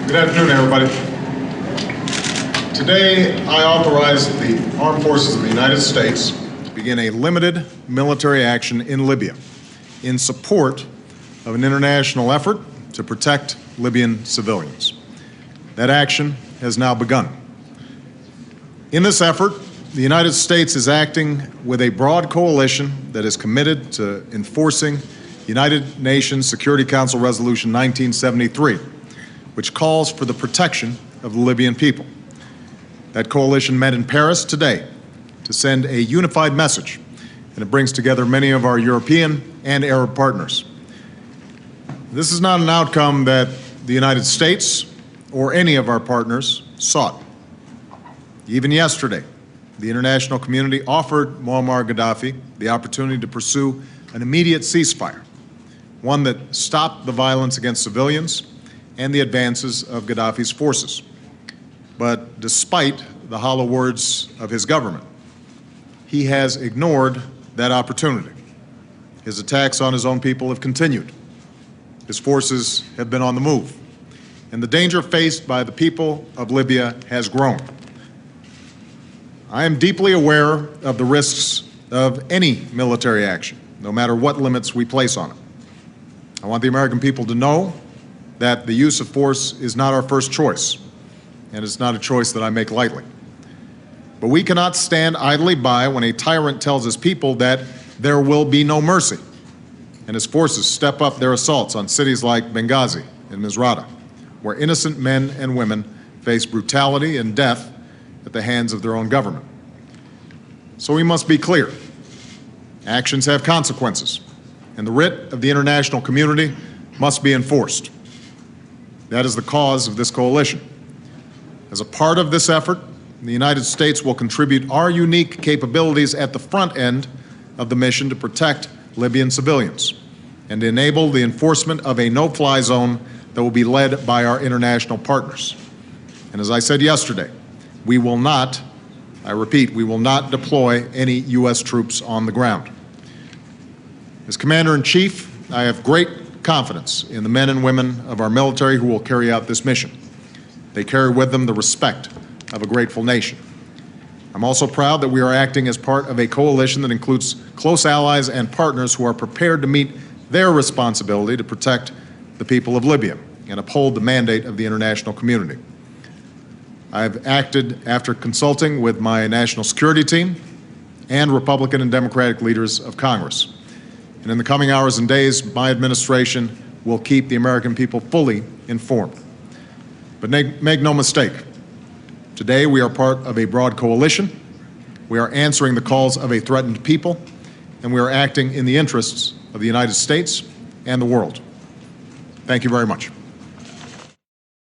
Good afternoon, everybody. Today, I authorize the Armed Forces of the United States to begin a limited military action in Libya in support of an international effort to protect Libyan civilians. That action has now begun. In this effort, the United States is acting with a broad coalition that is committed to enforcing United Nations Security Council Resolution 1973, which calls for the protection of the Libyan people. That coalition met in Paris today to send a unified message, and it brings together many of our European and Arab partners. This is not an outcome that the United States or any of our partners sought. Even yesterday, the international community offered Muammar Gaddafi the opportunity to pursue an immediate ceasefire, one that stopped the violence against civilians and the advances of Gaddafi's forces. But despite the hollow words of his government, he has ignored that opportunity. His attacks on his own people have continued. His forces have been on the move, and the danger faced by the people of Libya has grown. I am deeply aware of the risks of any military action, no matter what limits we place on it. I want the American people to know that the use of force is not our first choice, and it's not a choice that I make lightly. But we cannot stand idly by when a tyrant tells his people that there will be no mercy, and his forces step up their assaults on cities like Benghazi and Misrata, where innocent men and women face brutality and death at the hands of their own government. So we must be clear. Actions have consequences, and the writ of the international community must be enforced. That is the cause of this coalition. As a part of this effort, the United States will contribute our unique capabilities at the front end of the mission to protect Libyan civilians and enable the enforcement of a no-fly zone that will be led by our international partners. And as I said yesterday, we will not, I repeat, we will not deploy any U.S. troops on the ground. As Commander-in-Chief, I have great confidence in the men and women of our military who will carry out this mission. They carry with them the respect of a grateful nation. I'm also proud that we are acting as part of a coalition that includes close allies and partners who are prepared to meet their responsibility to protect the people of Libya and uphold the mandate of the international community. I've acted after consulting with my national security team and Republican and Democratic leaders of Congress. And in the coming hours and days, my administration will keep the American people fully informed. But make no mistake, today we are part of a broad coalition, we are answering the calls of a threatened people, and we are acting in the interests of the United States and the world. Thank you very much.